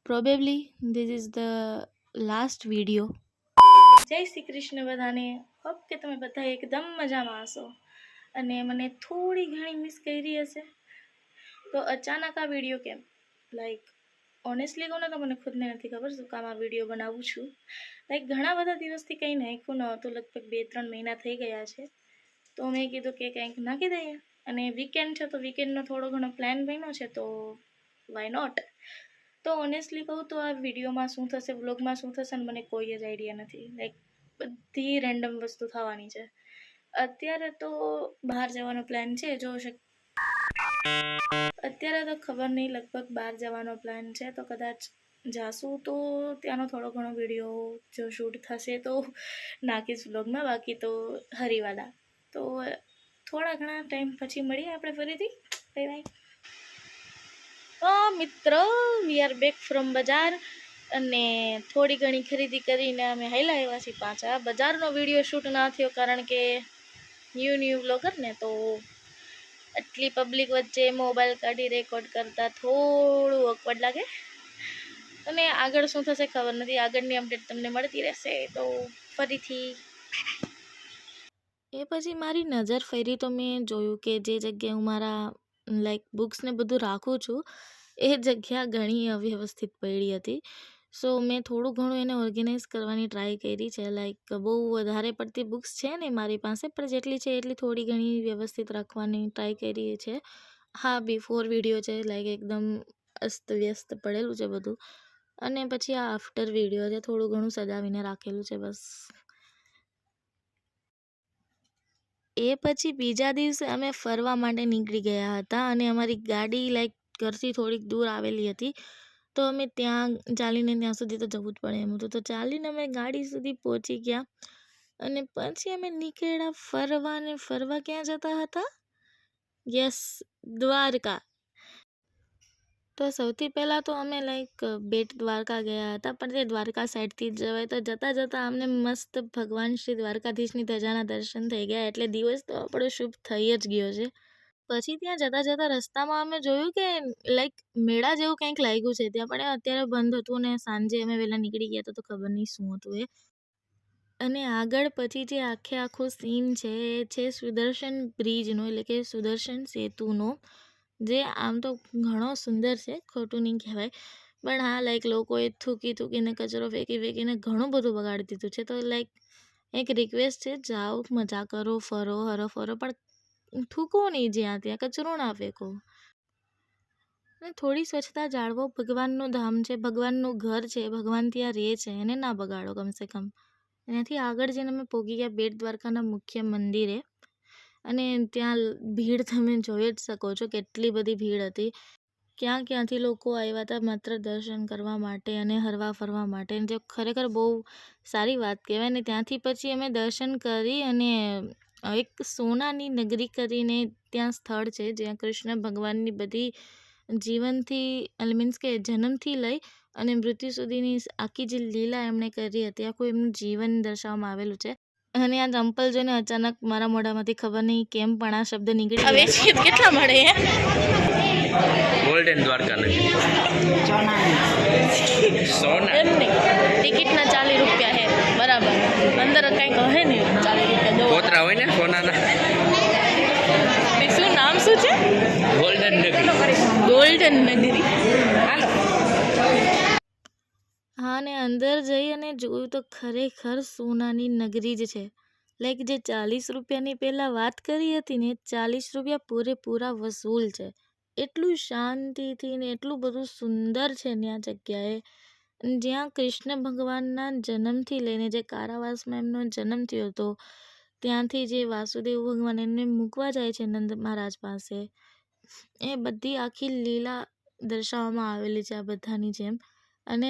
Probably this is the last video. જય શ્રી કૃષ્ણ બધાને. Hope કે તમે બધા એકદમ મજામાં હશો અને મને થોડી ઘણી મિસ કરી હશે. તો અચાનક આ વિડીયો કેમ, લાઈક ઓનેસ્ટલી કહું ને તો મને ખુદને નથી ખબર શું કામ આ વિડીયો બનાવું છું. લાઈક ઘણા બધા દિવસથી કંઈ નાખ્યું નહોતું, લગભગ 2-3 મહિના થઈ ગયા છે. તો મેં કીધું કે કંઈક નાખી દઈએ, અને વીકેન્ડ છે તો વીકેન્ડનો થોડો ઘણો પ્લાન બન્યો છે, તો વાય નોટ. તો ઓનેસ્ટલી કહું તો આ વિડીયોમાં શું થશે, વ્લોગમાં શું થશે, મને કોઈ જ આઈડિયા નથી. લાઈક બધી રેન્ડમ વસ્તુ થવાની છે. અત્યારે તો બહાર જવાનો પ્લાન છે, અત્યારે તો ખબર નહીં, લગભગ બહાર જવાનો પ્લાન છે. તો કદાચ જાશું તો ત્યાંનો થોડો ઘણો વિડીયો જો શૂટ થશે તો નાખીશ વ્લોગમાં, બાકી તો હરીવાલા. તો થોડા ઘણા ટાઈમ પછી મળીએ આપણે ફરીથી. Bye bye. તો મિત્રો, વી આર બેક ફ્રોમ બજાર, અને થોડી ઘણી ખરીદી કરીને અમે હાલ્યા આવ્યા છીએ પાછા. બજારનો વિડીયો શૂટ ના થયો કારણ કે ન્યૂ વ્લોગર ને, તો આટલી પબ્લિક વચ્ચે મોબાઈલ કાઢી રેકોર્ડ કરતાં થોડું ઓકવર્ડ લાગે. અને આગળ શું થશે ખબર નથી, આગળની અપડેટ તમને મળતી રહેશે. તો ફરીથી એ પછી મારી નજર ફરી તો મેં જોયું કે જે જગ્યાએ હું મારા લાઈક બુક્સ ને બધું રાખું છું એ જગ્યા ઘણી અવ્યવસ્થિત પડી હતી. સો મેં થોડું ઘણું એને ઓર્ગેનાઇઝ કરવાની ટ્રાય કરી છે. લાઈક બહુ વધારે પડતી બુક્સ છે ને મારી પાસે, પણ જેટલી છે એટલી થોડી ઘણી વ્યવસ્થિત રાખવાની ટ્રાય કરી છે. હા, બિફોર વિડીયો છે, લાઈક એકદમ અસ્તવ્યસ્ત પડેલું છે બધું, અને પછી આ આફ્ટર વિડીયો છે, થોડું ઘણું સજાવીને રાખેલું છે બસ. એ પછી બીજા દિવસે અમે ફરવા માટે નીકળી ગયા હતા, અને અમારી ગાડી લાઈક ઘરથી થોડીક દૂર આવેલી હતી, તો અમે ત્યાં ચાલીને ત્યાં સુધી તો જવું જ પડે એમ હતું. તો ચાલીને અમે ગાડી સુધી પહોંચી ગયા, અને પછી અમે નીકળ્યા ફરવા. ને ફરવા ક્યાં જતા હતા? યસ, દ્વારકા. તો સૌથી પહેલાં તો અમે લાઈક બેટ દ્વારકા ગયા હતા, પણ તે દ્વારકા સાઈડથી જ જવાય. તો જતાં જતાં અમને મસ્ત ભગવાન શ્રી દ્વારકાધીશની ધજાના દર્શન થઈ ગયા, એટલે દિવસ તો આપણો શુભ થઈ જ ગયો છે. પછી ત્યાં જતાં રસ્તામાં અમે જોયું કે લાઈક મેળા જેવું કંઈક લાગ્યું છે ત્યાં, પણ અત્યારે બંધ હતું, અને સાંજે અમે વહેલા નીકળી ગયા તો ખબર નહીં શું હતું એ. અને આગળ પછી જે આખો સીન છે એ છે સુદર્શન બ્રિજનો, એટલે કે સુદર્શન સેતુનો, જે આમ તો ઘણો સુંદર છે, ખોટું નહીં કહેવાય. પણ હા, લાઈક લોકોએ થૂકીને કચરો ફેંકીને ઘણું બધું બગાડી દીધું છે. તો લાઈક એક રિક્વેસ્ટ છે, જાઓ મજા કરો, ફરો, હરો-ફરો, પણ થૂકો નહીં, જ્યાં ત્યાં કચરો ના ફેંકો. અને થોડી સ્વચ્છતા જાળવો. ભગવાનનું ધામ છે, ભગવાનનું ઘર છે, ભગવાન ત્યાં રહે છે, એને ના બગાડો કમસે કમ. એનાથી આગળ જઈને અમે પહોંચી ગયા બેટ દ્વારકાના મુખ્ય મંદિરે, અને ત્યાં ભીડ તમે જોઈ જ શકો છો, કેટલી બધી ભીડ હતી. ક્યાંથી લોકો આવ્યા હતા માત્ર દર્શન કરવા માટે અને હરવા ફરવા માટે, જે ખરેખર બહુ સારી વાત કહેવાય. ને ત્યાંથી પછી અમે દર્શન કરી, અને એક સોનાની નગરી કરીને ત્યાં સ્થળ છે, જ્યાં કૃષ્ણ ભગવાનની બધી જીવનથી મીન્સ કે જન્મથી લઈ અને મૃત્યુ સુધીની આખી જે લીલા એમણે કરી હતી, આખું એમનું જીવન દર્શાવવામાં આવેલું છે. અને આ ચંપલ જોઈને અચાનક મારા મોઢામાંથી ખબર નહીં કેમ પણ આ શબ્દ નીકળી ગયો. કેટલા મળે? ગોલ્ડન દ્વારકા એમ નહીં, ટિકિટના 40 રૂપિયા હે, બરાબર. અંદર કંઈક હે ને 40 રૂપિયા દો. કોતરા હોય ને સોનાના. શું નામ શું છે? ગોલ્ડન નગરી. ગોલ્ડન નગરી. હાલો. હા, ને અંદર જઈ અને જોયું તો ખરેખર સોનાની નગરી જ છે. લાઈક જે 40 રૂપિયાની પહેલાં વાત કરી હતી ને, 40 રૂપિયા પૂરેપૂરા વસૂલ છે. એટલું શાંતિથી ને એટલું બધું સુંદર છે ને આ જગ્યાએ, જ્યાં કૃષ્ણ ભગવાનના જન્મથી લઈને જે કારાવાસમાં એમનો જન્મ થયો હતો, ત્યાંથી જે વાસુદેવ ભગવાન એમને મૂકવા જાય છે નંદ મહારાજ પાસે, એ બધી આખી લીલા દર્શાવવામાં આવેલી છે આ બધાની જેમ. અને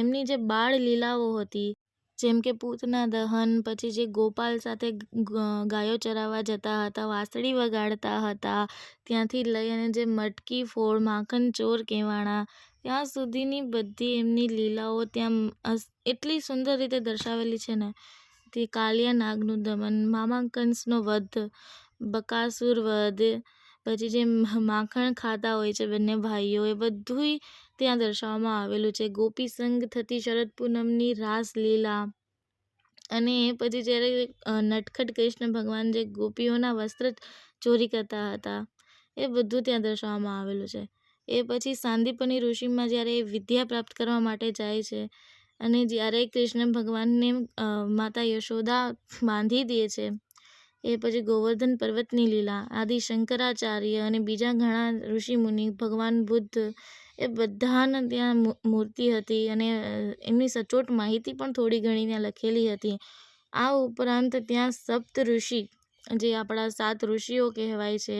એમની જે બાળ લીલાઓ હતી, જેમ કે પૂતના દહન, પછી જે ગોપાલ સાથે ગાયો ચરાવવા જતા હતા, વાંસળી વગાડતા હતા, ત્યાંથી લઈ અને જે મટકી ફોડ, માખણ ચોર કહેવાણા, ત્યાં સુધીની બધી એમની લીલાઓ ત્યાં એટલી સુંદર રીતે દર્શાવેલી છે ને. તે કાલિયા નાગનું દમન, મામા કંસનો વધ, બકાસુર વધ, પછી જે માખણ ખાતા હોય છે બંને ભાઈઓ, એ બધુંય ત્યાં દર્શાવવામાં આવેલું છે. ગોપી સંગ થતી શરદ પૂનમની રાસલીલા, અને એ પછી જ્યારે નટખટ કૃષ્ણ ભગવાન જે ગોપીઓના વસ્ત્ર ચોરી કરતા હતા, એ બધું ત્યાં દર્શાવવામાં આવેલું છે. એ પછી સાંદીપની ઋષિમાં જ્યારે એ વિદ્યા પ્રાપ્ત કરવા માટે જાય છે, અને જ્યારે કૃષ્ણ ભગવાનને માતા યશોદા બાંધી દે છે, એ પછી ગોવર્ધન પર્વતની લીલા, આદિ શંકરાચાર્ય અને બીજા ઘણા ઋષિમુનિ, ભગવાન બુદ્ધ, એ બધાને ત્યાં મૂર્તિ હતી, અને એમની સચોટ માહિતી પણ થોડી ઘણી ત્યાં લખેલી હતી. આ ઉપરાંત ત્યાં સપ્ત ઋષિ, જે આપણા 7 ઋષિઓ કહેવાય છે,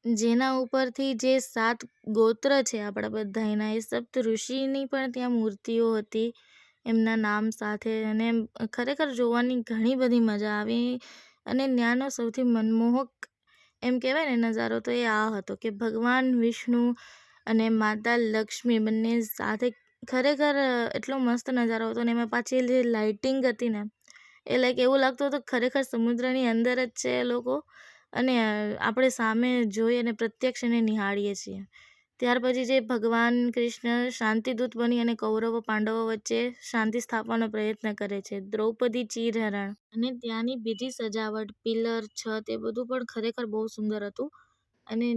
જેના ઉપરથી જે 7 ગોત્ર છે આપણા બધાયના, એ સપ્ત ઋષિની પણ ત્યાં મૂર્તિઓ હતી એમના નામ સાથે. અને ખરેખર જોવાની ઘણી બધી મજા આવી. અને ત્યાંનો સૌથી મનમોહક એમ કહેવાય ને નજારો તો એ આ હતો કે ભગવાન વિષ્ણુ અને માતા લક્ષ્મી બંને સાથે, ખરેખર એટલો મસ્ત નજારો હતો. ને એમાં પાછી જે લાઇટિંગ હતી ને, એ લાઈક એવું લાગતું હતું ખરેખર સમુદ્રની અંદર જ છે એ લોકો, અને આપણે સામે જોઈએ અને પ્રત્યક્ષ એને નિહાળીએ છીએ. ત્યાર પછી જે ભગવાન કૃષ્ણ શાંતિદૂત બની અને કૌરવો પાંડવો વચ્ચે શાંતિ સ્થાપવાનો પ્રયત્ન કરે છે. દ્રૌપદી ચીરહરણ અને ત્યાંની બીજી સજાવટ, પિલર, છત, એ બધું પણ ખરેખર બહુ સુંદર હતું. અને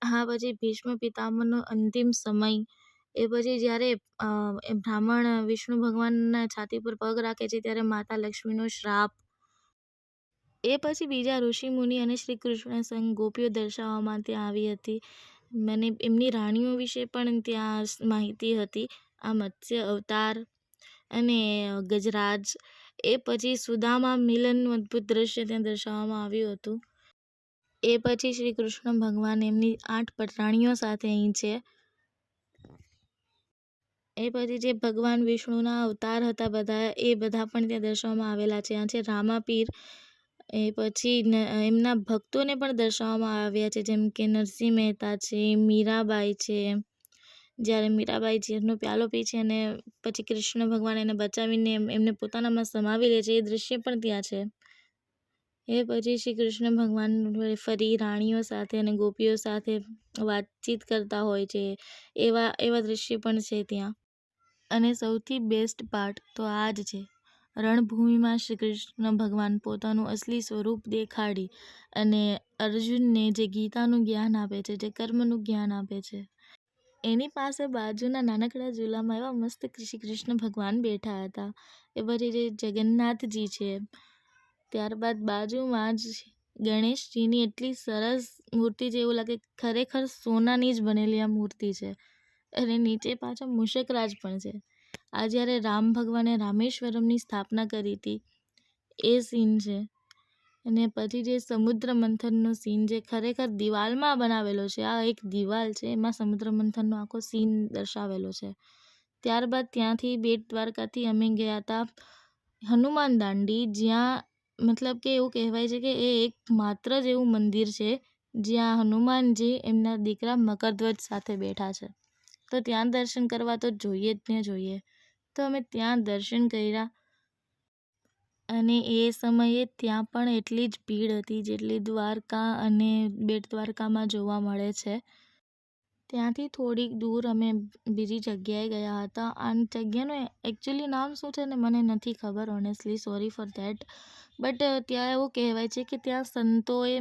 હા, પછી ભીષ્મ પિતામહનો અંતિમ સમય, એ પછી જ્યારે બ્રાહ્મણ વિષ્ણુ ભગવાનના છાતી પર પગ રાખે છે ત્યારે માતા લક્ષ્મીનો શ્રાપ, એ પછી બીજા ઋષિ મુનિ અને શ્રી કૃષ્ણ સંગ ગોપીઓ દર્શાવવામાં ત્યાં આવી હતી. મને એમની રાણીઓ વિશે પણ ત્યાં માહિતી હતી. આ મત્સ્ય અવતાર અને ગજરાજ, એ પછી સુદામા મિલનનું અદ્ભુત દ્રશ્ય ત્યાં દર્શાવવામાં આવ્યું હતું. એ પછી શ્રી કૃષ્ણ ભગવાન એમની 8 પટરાણીઓ સાથે અહીં છે. એ પછી જે ભગવાન વિષ્ણુના અવતાર હતા બધા, એ બધા પણ ત્યાં દર્શાવવામાં આવેલા છે. આ છે રામાપીર. એ પછી એમના ભક્તોને પણ દર્શાવવામાં આવ્યા છે, જેમ કે નરસિંહ મહેતા છે, મીરાબાઈ છે. જ્યારે મીરાબાઈ ઝેરનો પ્યાલો પી છે અને પછી કૃષ્ણ ભગવાન એને બચાવીને એમને પોતાનામાં સમાવી લે છે, એ દૃશ્ય પણ ત્યાં છે. એ પછી શ્રી કૃષ્ણ ભગવાન ફરી રાણીઓ સાથે અને ગોપીઓ સાથે વાતચીત કરતા હોય છે, એવા દૃશ્ય પણ છે ત્યાં. અને સૌથી બેસ્ટ પાર્ટ તો આ જ છે. રણભૂમિમાં શ્રી કૃષ્ણ ભગવાન પોતાનું અસલી સ્વરૂપ દેખાડી અને અર્જુનને જે ગીતાનું જ્ઞાન આપે છે, જે કર્મનું જ્ઞાન આપે છે, એની પાસે બાજુના નાનકડા ઝૂલામાં એવા મસ્ત શ્રી કૃષ્ણ ભગવાન બેઠા હતા. એ પછી જે જગન્નાથજી છે, ત્યારબાદ બાજુમાં જ ગણેશજીની એટલી સરસ મૂર્તિ છે, એવું લાગે ખરેખર સોનાની જ બનેલી આ મૂર્તિ છે. અને નીચે પાછા મૂષકરાજ પણ છે. આ જ્યારે રામ ભગવાને રામેશ્વરમની સ્થાપના કરી હતી, એ સીન છે. અને પછી જે સમુદ્ર મંથનનો સીન, જે ખરેખર દિવાલમાં બનાવેલો છે, આ એક દિવાલ છે, એમાં સમુદ્ર મંથનનો આખો સીન દર્શાવેલો છે. ત્યારબાદ ત્યાંથી બેટ દ્વારકાથી અમે ગયા હતા હનુમાન દાંડી, જ્યાં મતલબ કે એવું કહેવાય છે કે એ એક માત્ર જ એવું મંદિર છે જ્યાં હનુમાનજી એમના દીકરા મકરધ્વજ સાથે બેઠા છે. તો ત્યાં દર્શન કરવા તો જોઈએ જ ને જોઈએ. તો અમે ત્યાં દર્શન કર્યા. અને એ સમયે ત્યાં પણ એટલી જ ભીડ હતી જેટલી દ્વારકા અને બેટ દ્વારકામાં જોવા મળે છે. ત્યાંથી થોડીક દૂર અમે બીજી જગ્યાએ ગયા હતા. આ જગ્યાનું એકચ્યુઅલી નામ શું છે ને મને નથી ખબર, honestly sorry for that. But ત્યાં એવું કહેવાય છે કે ત્યાં સંતોએ,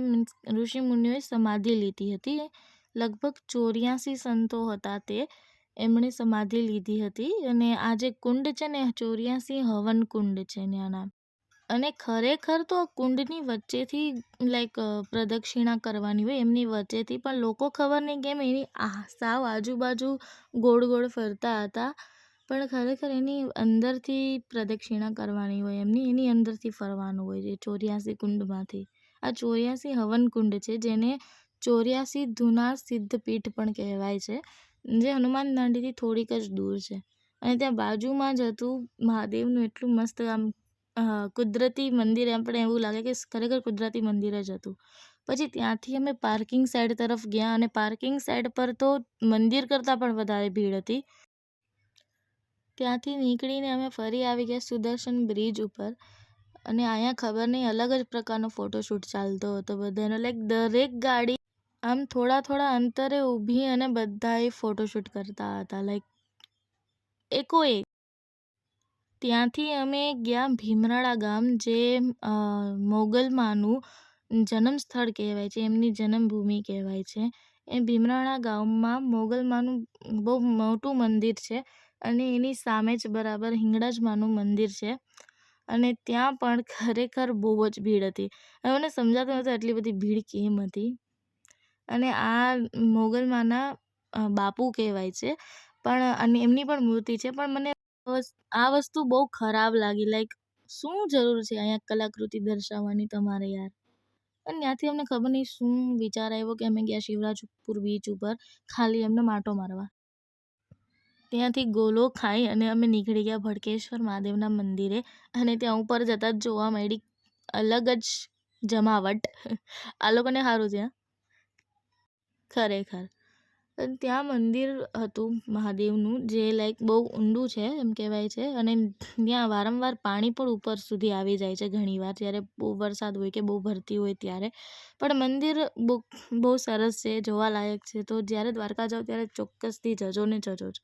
ઋષિમુનિઓએ સમાધિ લીધી હતી. લગભગ 84 સંતો હતા તે, એમણે સમાધિ લીધી હતી. અને આ જે કુંડ છે ને, 84 હવન કુંડ છે ત્યાંના. અને ખરેખર તો કુંડની વચ્ચેથી લાઈક પ્રદક્ષિણા કરવાની હોય, એમની વચ્ચેથી, પણ લોકો ખબર નહીં કેમ એની સાવ આજુબાજુ ગોળ ગોળ ફરતા હતા. પણ ખરેખર એની અંદરથી પ્રદક્ષિણા કરવાની હોય એની અંદરથી ફરવાનું હોય છે 84 કુંડમાંથી. આ 84 હવન કુંડ છે, જેને 84 ધુના સિદ્ધપીઠ પણ કહેવાય છે, જે હનુમાન દાંડીથી થોડીક જ દૂર છે. અને ત્યાં બાજુમાં જ હતું મહાદેવનું એટલું મસ્ત આમ કુદરતી મંદિર, આપણે એવું લાગે કે ખરેખર કુદરતી મંદિર જ હતું. પછી ત્યાંથી અમે પાર્કિંગ સાઈડ તરફ ગયા, અને પાર્કિંગ સાઈડ પર તો મંદિર કરતાં પણ વધારે ભીડ હતી. ત્યાંથી નીકળીને અમે ફરી આવી ગયા સુદર્શન બ્રિજ ઉપર. અને અહીંયા ખબર નહીં અલગ જ પ્રકારનો ફોટોશૂટ ચાલતો હતો બધાનો. લાઈક દરેક ગાડી આમ થોડા અંતરે ઊભી અને બધાએ ફોટોશૂટ કરતા હતા, લાઈક એકોએક. ત્યાંથી અમે ગયા ભીમરાળા ગામ, જે મોગલમાનું જન્મ સ્થળ કહેવાય છે, એમની જન્મભૂમિ કહેવાય છે. એ ભીમરાળા ગામમાં મોગલમાનું બહુ મોટું મંદિર છે અને એની સામે જ બરાબર હિંગળાજમાનું મંદિર છે. અને ત્યાં પણ ખરેખર બહુ જ ભીડ હતી. હવે મને સમજાતું નહોતું આટલી બધી ભીડ કેમ હતી. અને આ મોગલમાના બાપુ કહેવાય છે, પણ અને એમની પણ મૂર્તિ છે. પણ મને આ વસ્તુ બહુ ખરાબ લાગી, લાઈક શું જરૂર છે અહીંયા કલાકૃતિ દર્શાવવાની તમારે યાર. અને ત્યાંથી અમને ખબર નહીં શું વિચાર આવ્યો કે અમે ગયા શિવરાજપુર બીચ ઉપર ખાલી એમને માટો મારવા. ત્યાંથી ગોલો ખાઈ અને અમે નીકળી ગયા ભડકેશ્વર મહાદેવના મંદિરે. અને ત્યાં ઉપર જતાં જ જોવા મળી અલગ જ જમાવટ. આ લોકોને સારું છે ખરેખર. અને ત્યાં મંદિર હતું મહાદેવનું, જે લાઈક બહુ ઊંડું છે એમ કહેવાય છે. અને ત્યાં વારંવાર પાણી પણ ઉપર સુધી આવી જાય છે ઘણીવાર, જ્યારે બહુ વરસાદ હોય કે બહુ ભરતી હોય ત્યારે. પણ મંદિર બહુ સરસ છે, જોવાલાયક છે. તો જ્યારે દ્વારકા જાઓ ત્યારે ચોક્કસથી જજો ને જજો જ.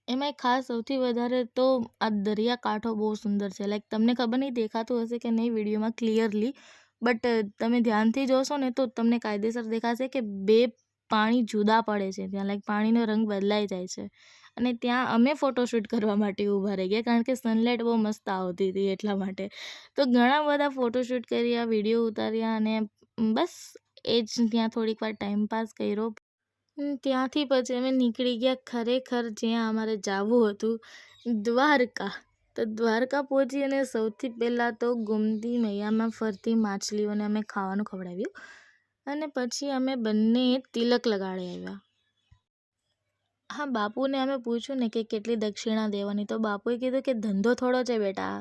એમાંય ખાસ સૌથી વધારે તો આ દરિયાકાંઠો બહુ સુંદર છે. લાઈક તમને ખબર નહીં દેખાતું હશે કે નહીં વિડીયોમાં ક્લિયરલી, બટ તમે ધ્યાનથી જોશો ને તો તમને કાયદેસર દેખાશે કે બે પાણી જુદા પડે છે ત્યાં, લાઈક પાણીનો રંગ બદલાઈ જાય છે. અને ત્યાં અમે ફોટોશૂટ કરવા માટે ઊભા રહી ગયા, કારણ કે સનલાઇટ બહુ મસ્ત આવતી હતી એટલા માટે. તો ઘણા બધા ફોટોશૂટ કર્યા, વિડીયો ઉતાર્યા અને બસ એ જ ત્યાં થોડીક વાર ટાઈમ પાસ કર્યો. ત્યાંથી પછી અમે નીકળી ગયા ખરેખર જ્યાં અમારે જવું હતું, દ્વારકા. તો દ્વારકા પહોંચી અને સૌથી પહેલાં તો ગોમતી મૈયામાં ફરતી માછલીઓને અમે ખાવાનું ખવડાવ્યું. અને પછી અમે બંને તિલક લગાડી આવ્યા. હા, બાપુને અમે પૂછ્યું ને કે કેટલી દક્ષિણા દેવાની, તો બાપુએ કીધું કે ધંધો થોડો છે બેટા.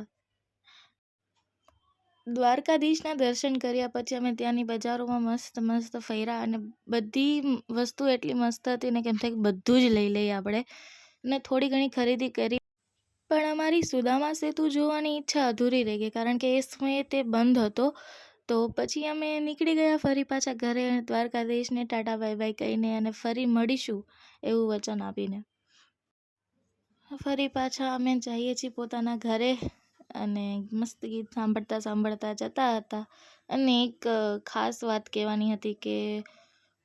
દ્વારકાધીશના દર્શન કર્યા પછી અમે ત્યાંની બજારોમાં મસ્ત ફર્યા અને બધી વસ્તુ એટલી મસ્ત હતી ને કે એમ થાય કે બધું જ લઈ લઈએ આપણે. અને થોડી ઘણી ખરીદી કરી, પણ અમારી સુદામા સેતુ જોવાની ઈચ્છા અધૂરી રહી ગઈ, કારણ કે એ સમયે તે બંધ હતો. તો પછી અમે નીકળી ગયા ફરી પાછા ઘરે, દ્વારકાધીશને ટાટા બાય બાય કહીને અને ફરી મળીશું એવું વચન આપીને. ફરી પાછા અમે જઈએ છીએ પોતાના ઘરે અને મસ્ત ગીત સાંભળતા જતા હતા. અને એક ખાસ વાત કહેવાની હતી કે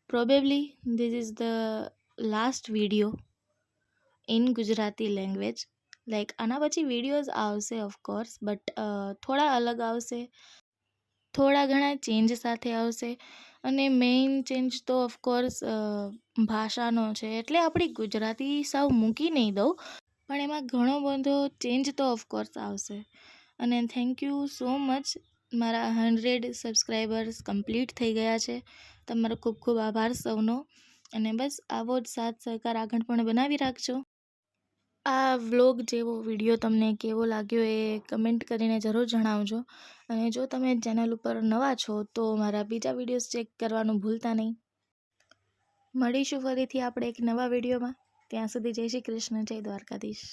probably this is the last video in Gujarati language. Like આના પછી વિડીયોઝ આવશે ઓફકોર્સ, બટ થોડા અલગ આવશે, થોડા ઘણા ચેન્જ સાથે આવશે. અને મેઇન ચેન્જ તો ઓફકોર્સ ભાષાનો છે, એટલે આપણી ગુજરાતી સાવ મૂકી નહીં દઉં, પણ એમાં ઘણો બધો ચેન્જ તો ઓફકોર્સ આવશે. અને થેન્ક યુ સો મચ. મારા 100 સબસ્ક્રાઈબર્સ કમ્પ્લીટ થઈ ગયા છે. તમારો ખૂબ ખૂબ આભાર સૌનો. અને બસ આવો જ સાથ સહકાર આગળ પણ બનાવી રાખજો. આ વ્લોગ જેવો વિડીયો તમને કેવો લાગ્યો એ કમેન્ટ કરીને જરૂર જણાવજો. અને જો તમે ચેનલ ઉપર નવા છો તો મારા બીજા વિડીયોઝ ચેક કરવાનું ભૂલતા નહીં. મળીશું ફરીથી આપણે એક નવા વિડીયોમાં. ત્યાં સુધી જય શ્રી કૃષ્ણ, જય દ્વારકાધીશ.